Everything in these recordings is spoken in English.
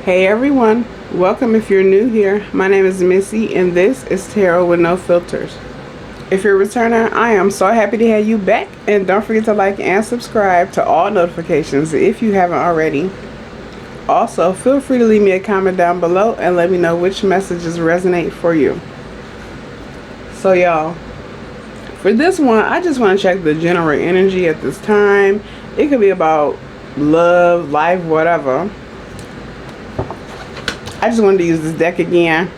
Hey everyone, welcome if you're new here. My name is Missy and this is Tarot with No Filters. If you're a returner, I am so happy to have you back, and don't forget to like and subscribe to all notifications if you haven't already. Also, feel free to leave me a comment down below and let me know which messages resonate for you. So y'all, for this one, I just want to check the general energy at this time. It could be about love, life, whatever. I just wanted to use this deck again.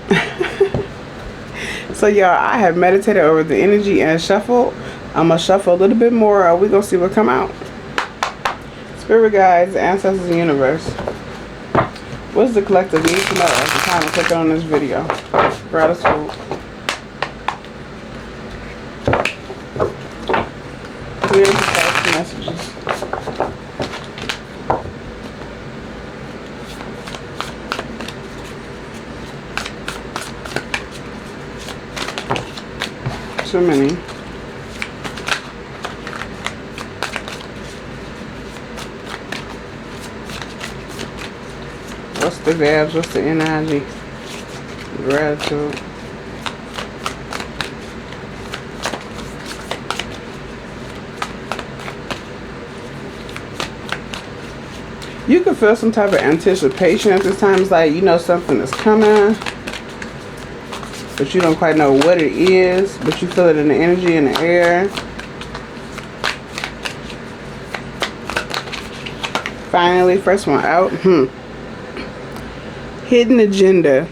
So y'all, I have meditated over the energy and shuffled. I'm going to shuffle a little bit more. We're going to see what come out. Spirit guides, ancestors, and universe. What does the collective need to know at the time of clicking on this video? Gratitude. Clear the past messages. So many. What's the vibes? What's the energy? Gratitude. You can feel some type of anticipation at this time. It's like you know something is coming, but you don't quite know what it is, but you feel it in the energy in the air. Finally, first one out. Hidden agenda.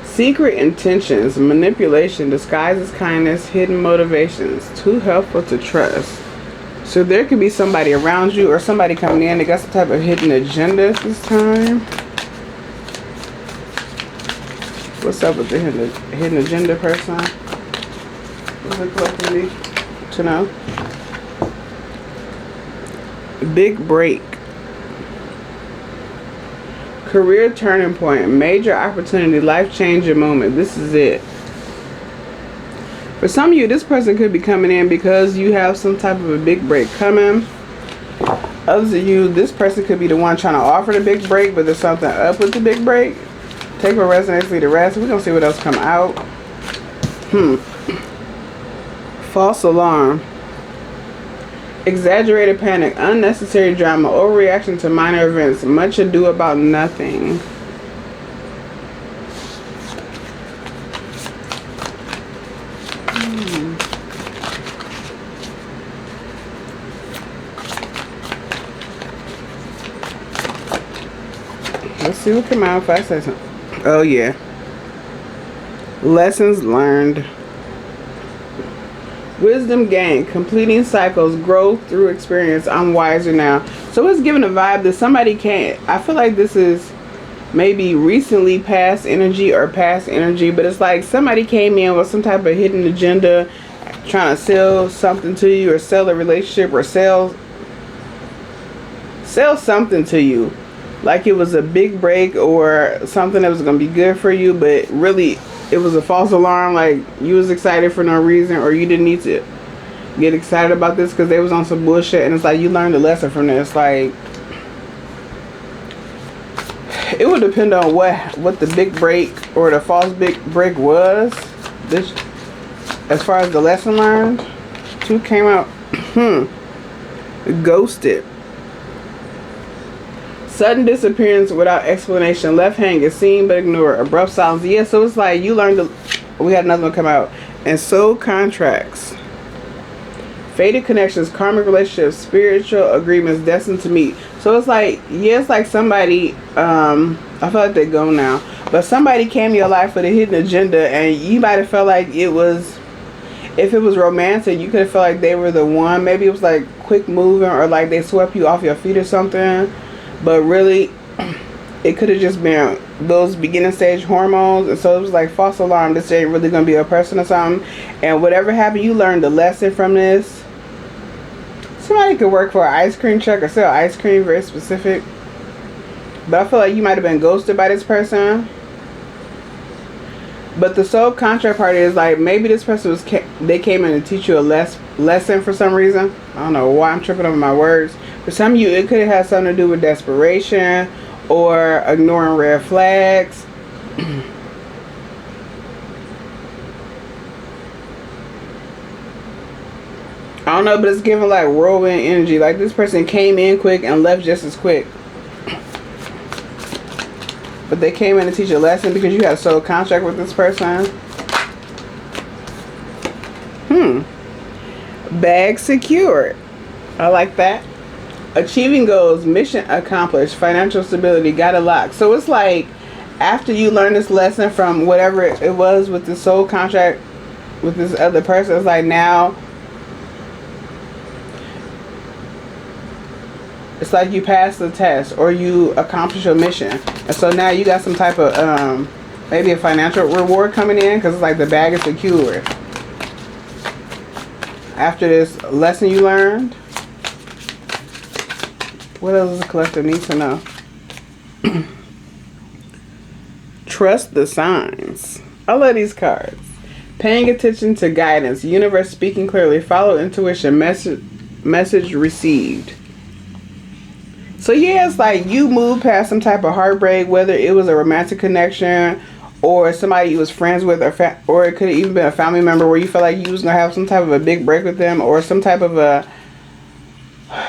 Secret intentions, manipulation, disguises kindness, hidden motivations. Too helpful to trust. So there could be somebody around you or somebody coming in that got some type of hidden agenda this time. What's up with the hidden agenda person? What's it collectively to know? Big break. Career turning point. Major opportunity. Life-changing moment. This is it. For some of you, this person could be coming in because you have some type of a big break coming. Others of you, this person could be the one trying to offer the big break, but there's something up with the big break. Take what resonates, leave the rest. We're going to see what else come out. False alarm. Exaggerated panic. Unnecessary drama. Overreaction to minor events. Much ado about nothing. Let's see what come out if I say something. Oh yeah. Lessons learned. Wisdom gained. Completing cycles. Growth through experience. I'm wiser now. So it's giving a vibe that somebody can't. I feel like this is maybe recently past energy or past energy, but it's like somebody came in with some type of hidden agenda, trying to sell something to you or sell a relationship or sell something to you. Like it was a big break or something that was going to be good for you, but really it was a false alarm. Like you was excited for no reason, or you didn't need to get excited about this because they was on some bullshit, and it's like you learned a lesson from this. Like it would depend on what the big break or the false big break was. This, as far as the lesson learned, two came out. Ghosted. Sudden disappearance without explanation. Left hand gets seen but ignored. Abrupt silence. Yeah, so it's like you learned. We had another one come out. And soul contracts. Fated connections. Karmic relationships. Spiritual agreements destined to meet. So it's like, yeah, it's like somebody. I feel like they're gone now. But somebody came in your life with a hidden agenda, and you might have felt like it was. If it was romantic, you could have felt like they were the one. Maybe it was like quick moving, or like they swept you off your feet or something. But really, it could have just been those beginning stage hormones. And so it was like false alarm. This ain't really going to be a person or something. And whatever happened, you learned a lesson from this. Somebody could work for an ice cream truck or sell ice cream, very specific. But I feel like you might have been ghosted by this person. But the soul contract part is like maybe this person they came in to teach you a lesson for some reason. I don't know why I'm tripping over my words. For some of you, it could have had something to do with desperation or ignoring red flags. I don't know, but it's giving like whirlwind energy. Like this person came in quick and left just as quick. But they came in to teach a lesson because you had a soul contract with this person. Bag secured. I like that. Achieving goals, mission accomplished, financial stability, got a lock. So it's like after you learn this lesson from whatever it was with the soul contract with this other person, it's like now it's like you passed the test or you accomplished your mission. And so now you got some type of maybe a financial reward coming in because it's like the bag is secured. After this lesson you learned, what else does the collective need to know? Trust the signs. I love these cards. Paying attention to guidance. Universe speaking clearly. Follow intuition. Message received. So yeah, it's like you moved past some type of heartbreak, whether it was a romantic connection or somebody you was friends with, or it could have even been a family member where you felt like you was going to have some type of a big break with them, or some type of a,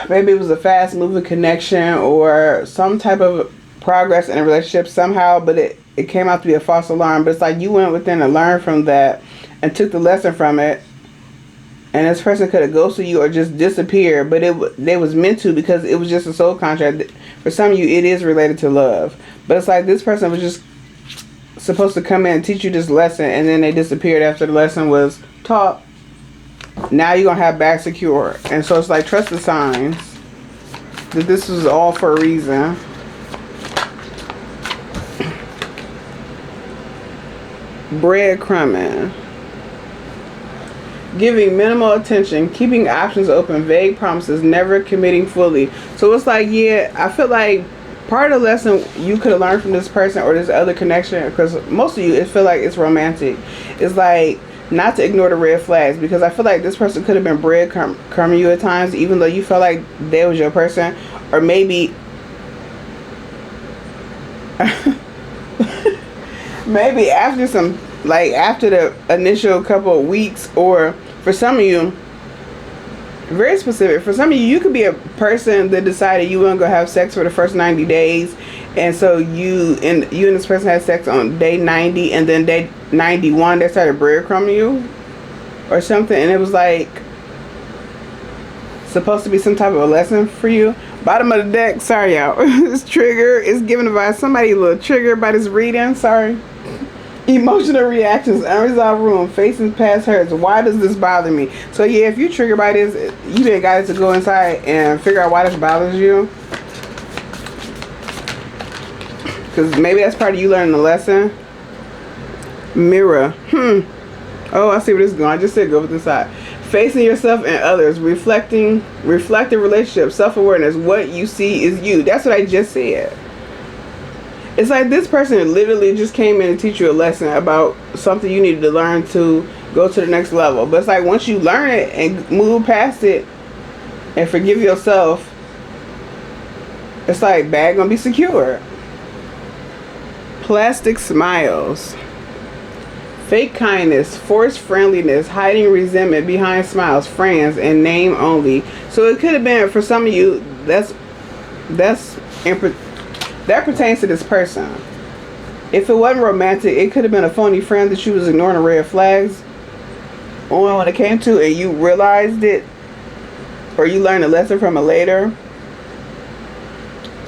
maybe it was a fast moving connection or some type of progress in a relationship somehow, but it came out to be a false alarm. But it's like you went within and learned from that and took the lesson from it. And this person could have ghosted you or just disappeared, but they was meant to because it was just a soul contract. For some of you, it is related to love. But it's like this person was just supposed to come in and teach you this lesson, and then they disappeared after the lesson was taught. Now you're going to have back secure. And so it's like trust the signs that this was all for a reason. Breadcrumbing. Giving minimal attention, keeping options open, vague promises, never committing fully. So it's like, yeah, I feel like part of the lesson you could have learned from this person or this other connection, because most of you, it feel like it's romantic. It's like not to ignore the red flags, because I feel like this person could have been breadcrumbing you at times, even though you felt like they was your person. Or maybe maybe after some, like after the initial couple of weeks, or for some of you, very specific, for some of you, you could be a person that decided you weren't gonna have sex for the first 90 days, and so you and this person had sex on day 90, and then day 91 they started breadcrumbing you or something, and it was like supposed to be some type of a lesson for you. Bottom of the deck, sorry y'all. This trigger is given by somebody a little triggered by this reading, sorry. Emotional reactions, unresolved room, facing past hurts. Why does this bother me? So yeah, if you triggered by this, you didn't got to go inside and figure out why this bothers you. Because maybe that's part of you learning the lesson. Mirror. Oh, I see where this is going. I just said go with this side. Facing yourself and others. Reflecting relationships. Self-awareness. What you see is you. That's what I just said. It's like this person literally just came in to teach you a lesson about something you needed to learn to go to the next level. But it's like once you learn it and move past it and forgive yourself, it's like bag gonna be secure. Plastic smiles. Fake kindness, forced friendliness, hiding resentment behind smiles, friends, and name only. So it could have been, for some of you, that pertains to this person. If it wasn't romantic, it could have been a phony friend that you was ignoring the red flags on when it came to, and you realized it, or you learned a lesson from it later.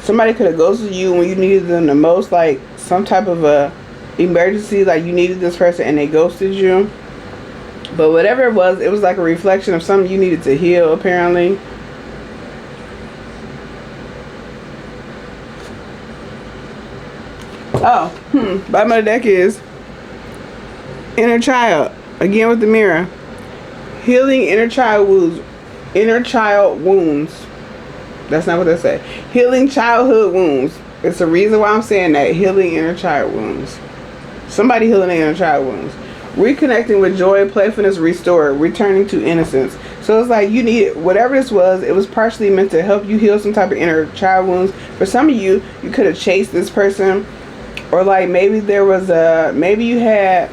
Somebody could have ghosted you when you needed them the most, like some type of a emergency, like you needed this person and they ghosted you. But whatever it was like a reflection of something you needed to heal, apparently. Bottom of the deck is inner child. Again with the mirror. Healing inner child wounds. Inner child wounds. That's not what they say. Healing childhood wounds. It's the reason why I'm saying that. Healing inner child wounds. Somebody healing their inner child wounds. Reconnecting with joy, playfulness restored. Returning to innocence. So it's like you need whatever this was. It was partially meant to help you heal some type of inner child wounds. For some of you, you could have chased this person, or like maybe maybe you had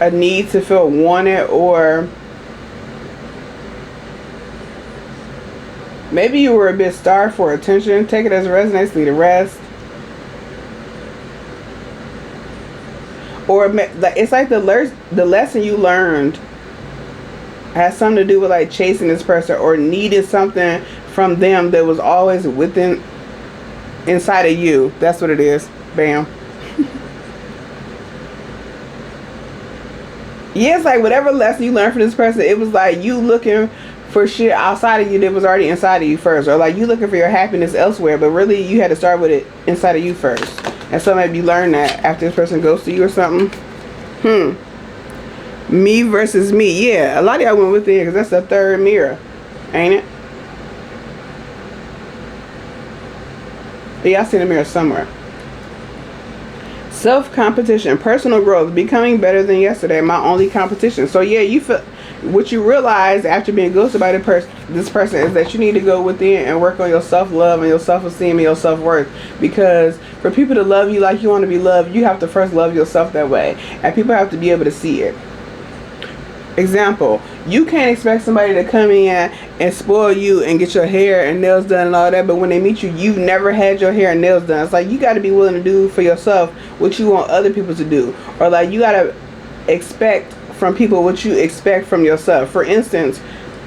a need to feel wanted, or maybe you were a bit starved for attention. Take it as it resonates, leave the rest. Or it's like the lesson you learned has something to do with like chasing this person, or needed something from them that was always inside of you. That's what it is. Bam. Yeah, it's like whatever lesson you learned from this person, it was like you looking for shit outside of you that was already inside of you first, or like you looking for your happiness elsewhere, but really you had to start with it inside of you first. And so maybe you learn that after this person goes to you or something. Me versus me. Yeah, a lot of y'all went within because that's the third mirror, ain't it? Y'all seen the mirror somewhere. Self-competition, personal growth, becoming better than yesterday, my only competition. So yeah, you feel what you realize after being ghosted by this person is that you need to go within and work on your self-love and your self-esteem and your self-worth. Because for people to love you like you want to be loved, you have to first love yourself that way, and people have to be able to see it. Example, you can't expect somebody to come in and spoil you and get your hair and nails done and all that, but when they meet you, you've never had your hair and nails done. It's like you got to be willing to do for yourself what you want other people to do, or like you got to expect from people what you expect from yourself. For instance,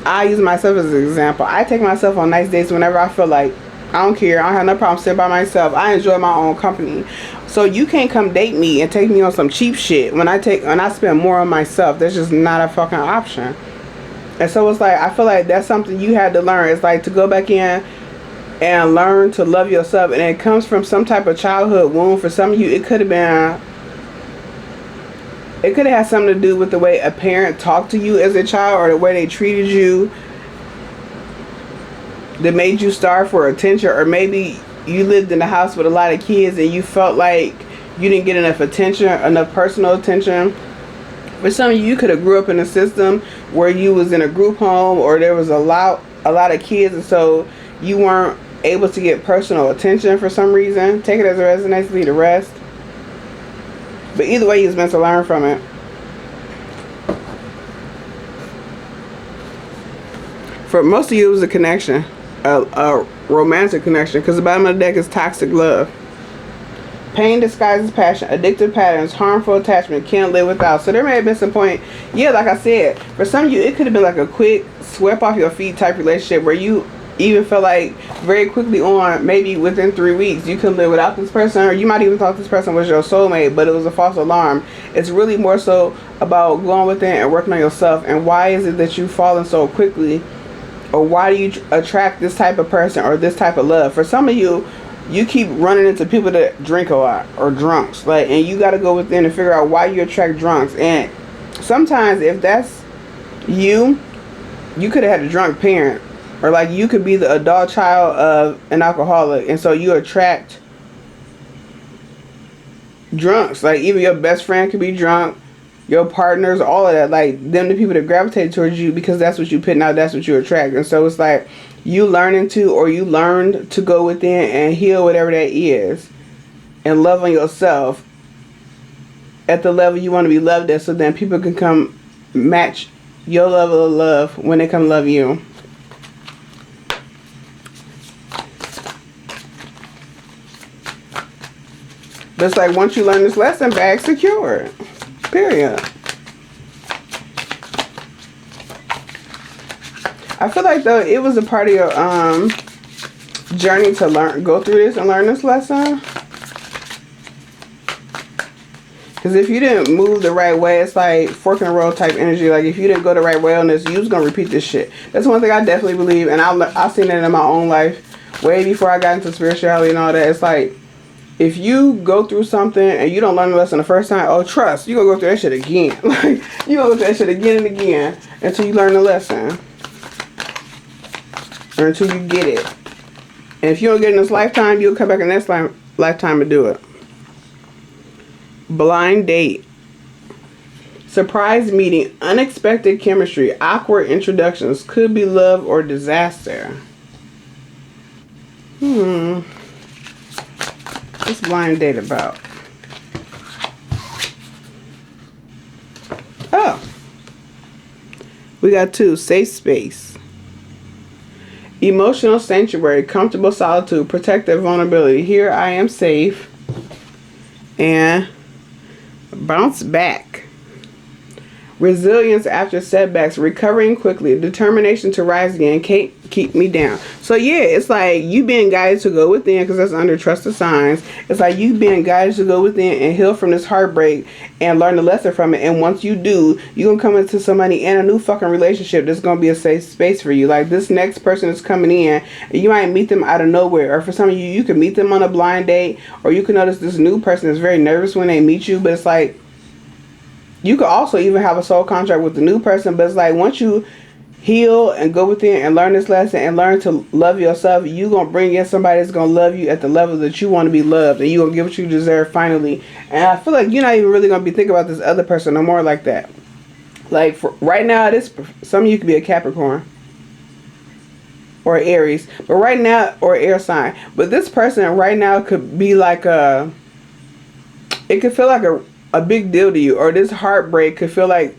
I use myself as an example. I take myself on nice dates whenever I feel like. I don't care. I don't have no problem sitting by myself. I enjoy my own company. So you can't come date me and take me on some cheap shit when I spend more on myself. That's just not a fucking option. And so it's like, I feel like that's something you had to learn. It's like to go back in and learn to love yourself. And it comes from some type of childhood wound. For some of you, it could have had something to do with the way a parent talked to you as a child, or the way they treated you, that made you starve for attention. Or maybe you lived in a house with a lot of kids and you felt like you didn't get enough attention, enough personal attention. For some of you, you could have grew up in a system where you was in a group home, or there was a lot of kids, and so you weren't able to get personal attention for some reason. Take it as it resonates, leave the rest. But either way, you was meant to learn from it. For most of you, it was a connection. A romantic connection, because the bottom of the deck is toxic love. Pain disguises passion, addictive patterns, harmful attachment, can't live without. So there may have been some point, yeah, like I said, for some of you, it could have been like a quick swept off your feet type relationship, where you even feel like very quickly on, maybe within 3 weeks, you couldn't live without this person, or you might even thought this person was your soulmate, but it was a false alarm. It's really more so about going within and working on yourself. And why is it that you've fallen so quickly? Or why do you attract this type of person or this type of love? For some of you, you keep running into people that drink a lot, or drunks. Like, and you got to go within and figure out why you attract drunks. And sometimes if that's you could have had a drunk parent. Or like you could be the adult child of an alcoholic. And so you attract drunks. Like even your best friend could be drunk. Your partners, all of that, like them, the people that gravitate towards you, because that's what you putting out, that's what you attract. And so it's like you learned to go within and heal whatever that is, and love on yourself at the level you want to be loved at, so then people can come match your level of love when they come love you. But it's like once you learn this lesson, bag secured. Period. I feel like though it was a part of your journey to go through this and learn this lesson. Because if you didn't move the right way, it's like fork in the road type energy. Like if you didn't go the right way on this, you was gonna repeat this shit. That's one thing I definitely believe, and I've seen it in my own life way before I got into spirituality and all that. It's like, if you go through something and you don't learn the lesson the first time, oh, trust, you're going to go through that shit again. Like, you're going to go through that shit again and again until you learn the lesson. Or until you get it. And if you don't get it in this lifetime, you'll come back in the next lifetime and do it. Blind date. Surprise meeting, unexpected chemistry, awkward introductions, could be love or disaster. What's blind date about? Oh. We got 2. Safe space. Emotional sanctuary, comfortable solitude, protective vulnerability. Here I am safe. And bounce back. Resilience after setbacks, recovering quickly, determination to rise again, can't keep me down. So yeah, it's like you being guided to go within, because that's under trusted signs. It's like you being guided to go within and heal from this heartbreak and learn the lesson from it. And once you do, you're gonna come into somebody in a new fucking relationship that's gonna be a safe space for you. Like this next person is coming in, and you might meet them out of nowhere, or for some of you, you can meet them on a blind date, or you can notice this new person is very nervous when they meet you. But it's like you could also even have a soul contract with the new person, but it's like once you heal and go within and learn this lesson and learn to love yourself, you gonna bring in somebody that's gonna love you at the level that you want to be loved, and you gonna get what you deserve finally. And I feel like you're not even really gonna be thinking about this other person no more like that. Like for right now, some of you could be a Capricorn or Aries, but right now, or air sign. But this person right now could be like it could feel like a big deal to you, or this heartbreak could feel like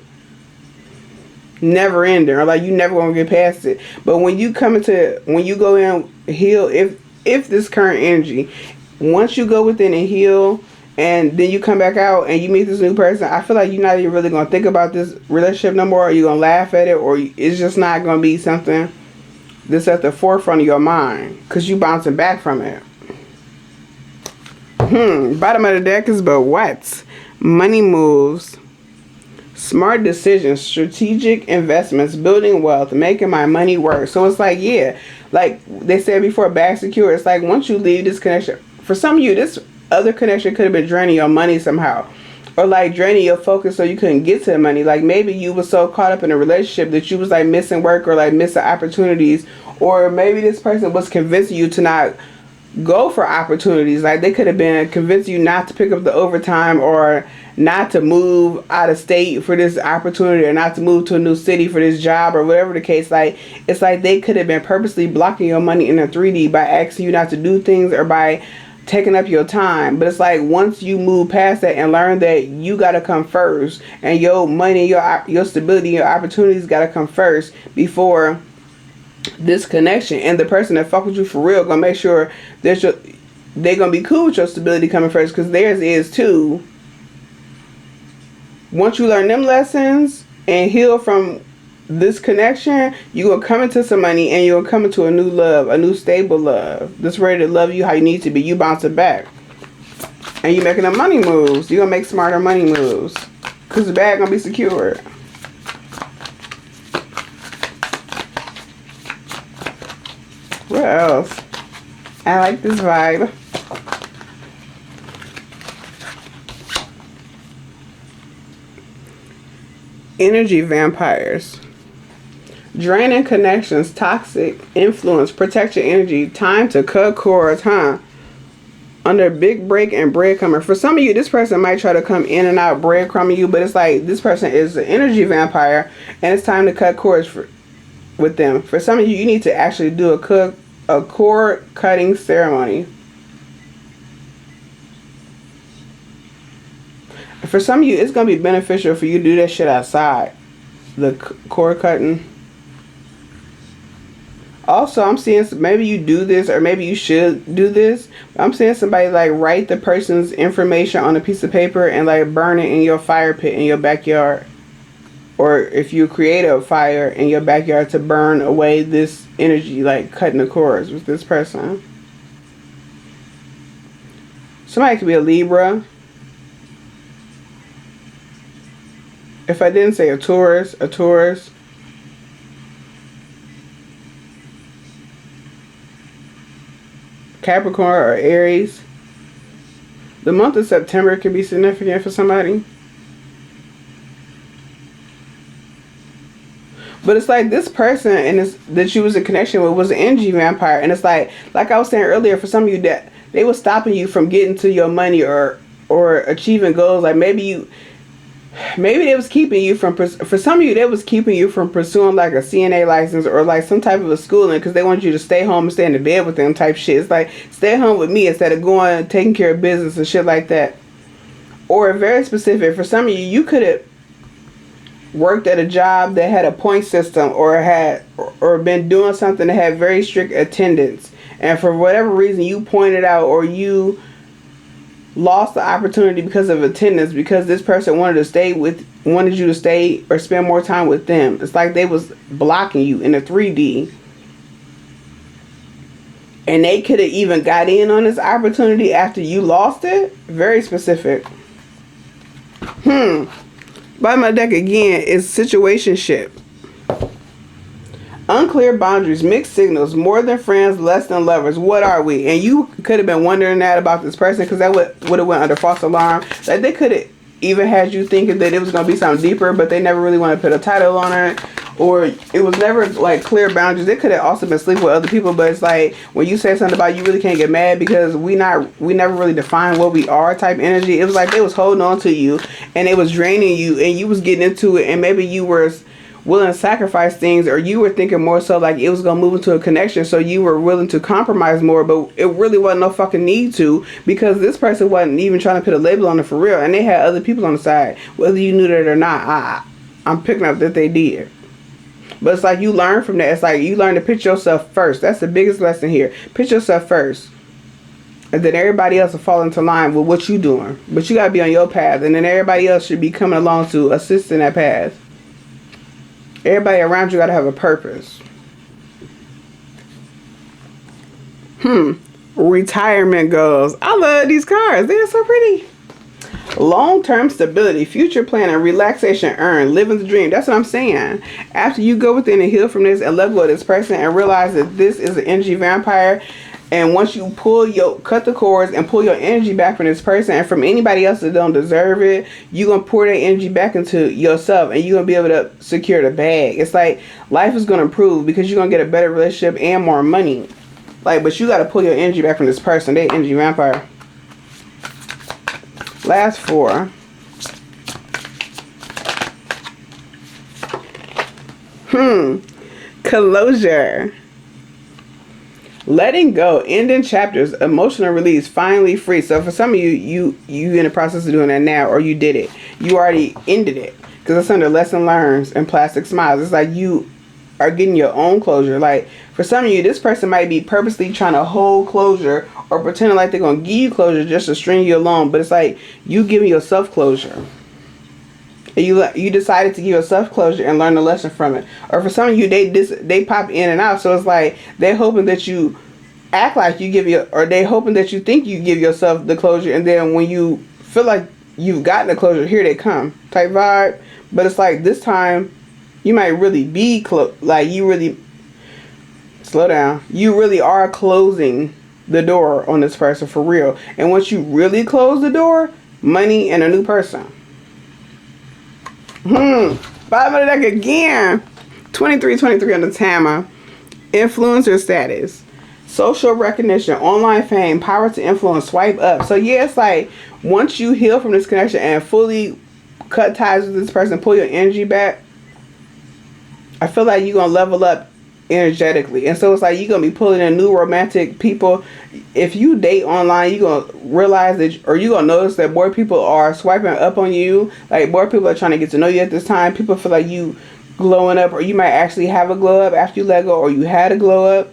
never ending, or like you never gonna get past it. But when you go in, heal, if this current energy, once you go within and heal, and then you come back out and you meet this new person, I feel like you're not even really gonna think about this relationship no more, or you're gonna laugh at it, or it's just not gonna be something that's at the forefront of your mind, because you bouncing back from it. Bottom of the deck is but what? Money moves, smart decisions, strategic investments, building wealth, making my money work. So it's like, yeah, like they said before, back secure. It's like once you leave this connection, for some of you, this other connection could have been draining your money somehow, or like draining your focus so you couldn't get to the money. Like maybe you were so caught up in a relationship that you was like missing work, or like missing opportunities, or maybe this person was convincing you to not go for opportunities. Like they could have been convincing you not to pick up the overtime, or not to move out of state for this opportunity, or not to move to a new city for this job, or whatever the case. Like it's like they could have been purposely blocking your money in a 3D by asking you not to do things, or by taking up your time. But it's like once you move past that and learn that you got to come first, and your money, your stability, your opportunities got to come first before this connection. And the person that fuck with you for real gonna make sure that they're gonna be cool with your stability coming first, because theirs is too. Once you learn them lessons and heal from this connection, you're gonna come into some money, and you're gonna come into a new love, a new stable love that's ready to love you how you need to be. You bouncing back, and you making the money moves. You're gonna make smarter money moves, because the bag gonna be secured. What else? I like this vibe. Energy vampires. Draining connections, toxic influence, protect your energy. Time to cut cords, Under big break and breadcrumber. For some of you, this person might try to come in and out breadcrumbing you, but it's like this person is an energy vampire, and it's time to cut cords with them. For some of you, you need to actually do a cord cutting ceremony. For some of you, it's going to be beneficial for you to do that shit outside. The cord cutting. Also, I'm seeing maybe you do this, or maybe you should do this. I'm seeing somebody like write the person's information on a piece of paper and like burn it in your fire pit in your backyard. Or if you create a fire in your backyard to burn away this energy, like cutting the cords with this person. Somebody could be a Libra. If I didn't say a Taurus. Capricorn or Aries. The month of September could be significant for somebody. But it's like this person that you was in connection with was an energy vampire. And it's like I was saying earlier, for some of you, that they were stopping you from getting to your money or achieving goals. Like maybe Maybe they was keeping you from, for some of you, they was keeping you from pursuing like a CNA license or like some type of a schooling because they wanted you to stay home and stay in the bed with them type shit. It's like, stay home with me instead of going and taking care of business and shit like that. Or very specific, for some of you, you could have worked at a job that had a point system or been doing something that had very strict attendance. And for whatever reason, you pointed out or you lost the opportunity because of attendance because this person wanted you to stay or spend more time with them. It's like they was blocking you in a 3D. And they could have even got in on this opportunity after you lost it. Very specific. Bottom of the deck again is situationship. Unclear boundaries, mixed signals, more than friends, less than lovers. What are we? And you could have been wondering that about this person because that would have went under false alarm. Like they could have even had you thinking that it was going to be something deeper, but they never really want to put a title on it. Or it was never like clear boundaries. They could have also been sleeping with other people, but it's like when you say something about you really can't get mad because we never really define what we are type energy. It was like they was holding on to you and it was draining you and you was getting into it and maybe you were willing to sacrifice things or you were thinking more so like it was going to move into a connection, so you were willing to compromise more, but it really wasn't no fucking need to because this person wasn't even trying to put a label on it for real and they had other people on the side. Whether you knew that or not, I'm picking up that they did. But it's like you learn from that. It's like you learn to put yourself first. That's the biggest lesson here. Put yourself first. And then everybody else will fall into line with what you're doing. But you got to be on your path. And then everybody else should be coming along to assist in that path. Everybody around you got to have a purpose. Retirement goals. I love these cards. They're so pretty. Long-term stability, future planning, relaxation, earn, living the dream. That's what I'm saying. After you go within and heal from this and let go of this person and realize that this is an energy vampire, and once you cut the cords and pull your energy back from this person and from anybody else that don't deserve it, you're going to pour that energy back into yourself and you're going to be able to secure the bag. It's like life is going to improve because you're going to get a better relationship and more money. Like, but you got to pull your energy back from this person. They energy vampire. Last four. Closure. Letting go, ending chapters, emotional release, finally free. So for some of you in the process of doing that now, or you did it. You already ended it. Because it's under lesson learns and plastic smiles. It's like you are getting your own closure. Like for some of you, this person might be purposely trying to hold closure or pretending like they're going to give you closure just to string you along. But it's like you giving yourself closure. And you decided to give yourself closure and learn the lesson from it. Or for some of you, they pop in and out. So it's like they're hoping that you act like you or they hoping that you think you give yourself the closure. And then when you feel like you've gotten the closure, here they come type vibe. But it's like this time you might really be like you really slow down. You really are closing the door on this person for real. And once you really close the door, money and a new person. Bottom of the deck again. 23 on the Tama. Influencer status. Social recognition. Online fame. Power to influence. Swipe up. So yeah, it's like once you heal from this connection and fully cut ties with this person, pull your energy back, I feel like you're going to level up energetically. And so it's like you're going to be pulling in new romantic people. If you date online, you're going to realize that, or you're going to notice that more people are swiping up on you. Like more people are trying to get to know you at this time. People feel like you glowing up, or you might actually have a glow up after you let go, or you had a glow up.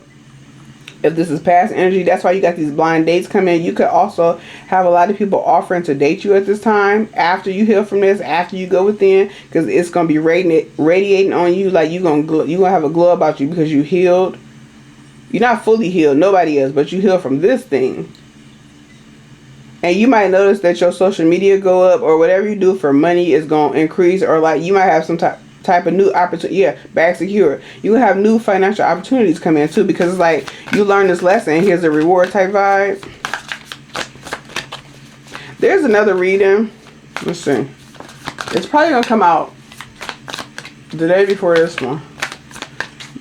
If this is past energy, that's why you got these blind dates coming in. You could also have a lot of people offering to date you at this time after you heal from this, after you go within, because it's going to be radiating on you. Like you're going to have a glow about you because you healed. You're not fully healed. Nobody is, but you healed from this thing. And you might notice that your social media go up, or whatever you do for money is going to increase, or like you might have some type of new opportunity. Yeah, bag secure. You will have new financial opportunities come in too, because it's like you learn this lesson. Here's a reward type vibe. There's another reading. Let's see. It's probably gonna come out the day before this one.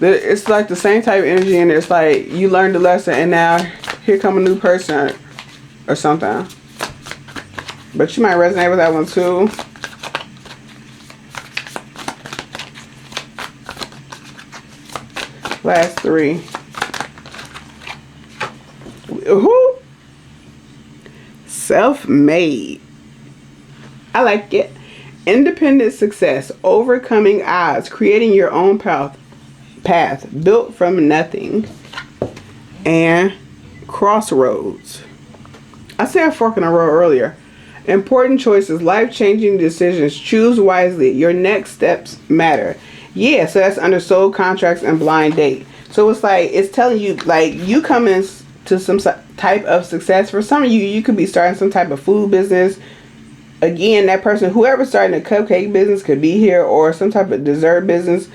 It's like the same type of energy, and it's like you learned the lesson, and now here come a new person or something. But you might resonate with that one too. Last 3. Who? Self-made. I like it. Independent success, overcoming odds, creating your own path, built from nothing. And crossroads. I said a fork in the road earlier. Important choices, life-changing decisions. Choose wisely. Your next steps matter. Yeah, so that's under soul contracts and blind date. So it's like, it's telling you, like, you come into some type of success. For some of you, you could be starting some type of food business. Again, that person, whoever's starting a cupcake business could be here, or some type of dessert business,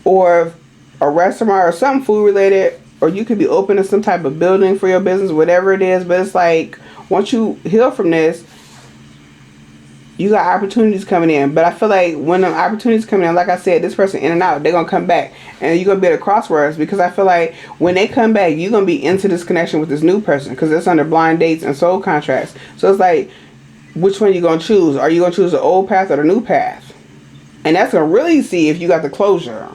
or a restaurant, or something food related, or you could be opening some type of building for your business, whatever it is. But it's like, once you heal from this, you got opportunities coming in. But I feel like when the opportunities come in, like I said, this person in and out, they're going to come back. And you're going to be at a crossroads, because I feel like when they come back, you're going to be into this connection with this new person, because it's under blind dates and soul contracts. So it's like, which one you going to choose? Are you going to choose the old path or the new path? And that's going to really see if you got the closure.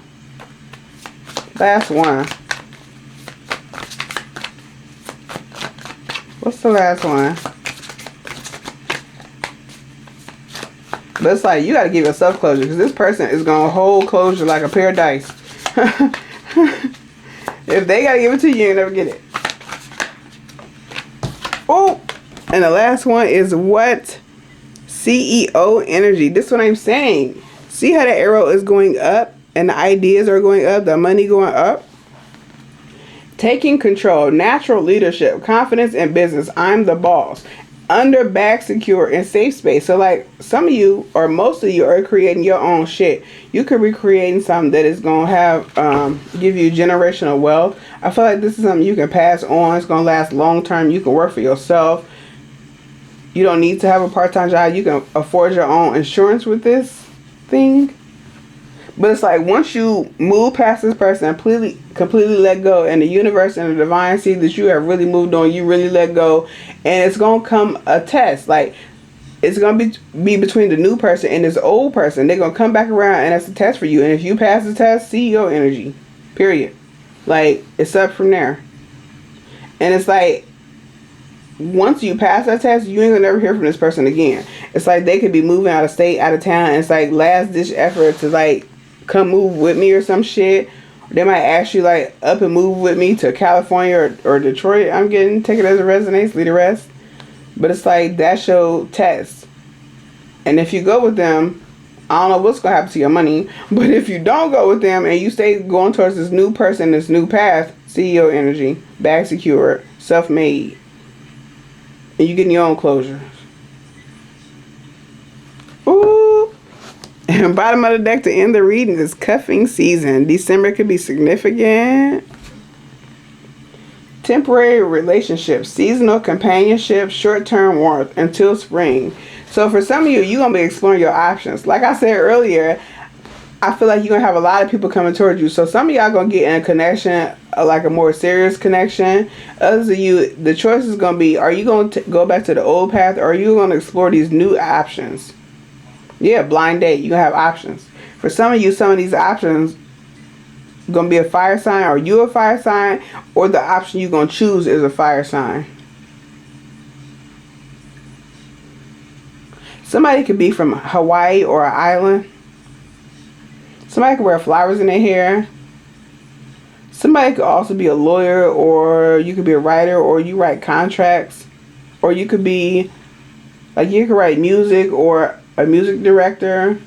Last one. What's the last one? But it's like, you got to give yourself closure, because this person is going to hold closure like a pair of dice. If they got to give it to you, you never get it. Oh, and the last one is what? CEO energy. This is what I'm saying. See how the arrow is going up and the ideas are going up, the money going up? Taking control, natural leadership, confidence in business. I'm the boss. Under, back, secure, and safe space. So like, some of you, or most of you, are creating your own shit. You could be creating something that is going to have, give you generational wealth. I feel like this is something you can pass on. It's going to last long term. You can work for yourself. You don't need to have a part-time job. You can afford your own insurance with this thing. But it's like, once you move past this person and completely let go, and the universe and the divine see that you have really moved on, you really let go, and it's going to come a test. Like, it's going to be between the new person and this old person. They're going to come back around, and that's a test for you. And if you pass the test, CEO energy. Period. Like, it's up from there. And it's like, once you pass that test, you ain't gonna never hear from this person again. It's like they could be moving out of state, out of town, and it's like last ditch effort to like come move with me or some shit. They might ask you like up and move with me to California or Detroit. I'm getting, take it as a resonance, leave the rest. But it's like, that's your test. And if you go with them, I don't know what's gonna happen to your money. But if you don't go with them and you stay going towards this new person, this new path, CEO energy, bag secure, self-made. And you getting your own closure. Ooh. And bottom of the deck to end the reading is cuffing season. December could be significant. Temporary relationships, seasonal companionship, short-term warmth until spring. So for some of you, you're going to be exploring your options. Like I said earlier, I feel like you're going to have a lot of people coming towards you. So some of y'all going to get in a connection, like a more serious connection. Others of you, the choice is going to be, are you going to go back to the old path, or are you going to explore these new options? Yeah, blind date. You're going to have options. For some of you, some of these options going to be a fire sign. Are you a fire sign? Or the option you're going to choose is a fire sign. Somebody could be from Hawaii or an island. Somebody could wear flowers in their hair. Somebody could also be a lawyer, or you could be a writer, or you write contracts, or you could be like, you could write music, or a music director.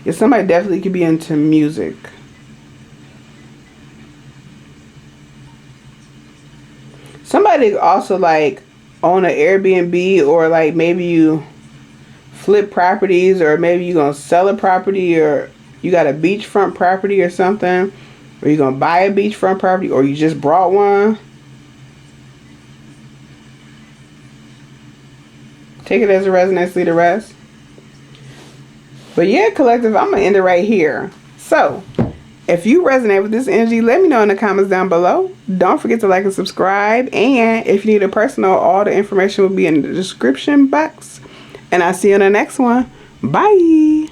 Yeah, somebody definitely could be into music. Somebody could also like own an Airbnb, or like maybe you flip properties, or maybe you're gonna sell a property, or you got a beachfront property or something, or you're gonna buy a beachfront property, or you just brought one. Take it as a resonance, leave the rest. But yeah, collective, I'm gonna end it right here. So if you resonate with this energy, let me know in the comments down below. Don't forget to like and subscribe, and if you need a personal, all the information will be in the description box. And I'll see you in the next one. Bye.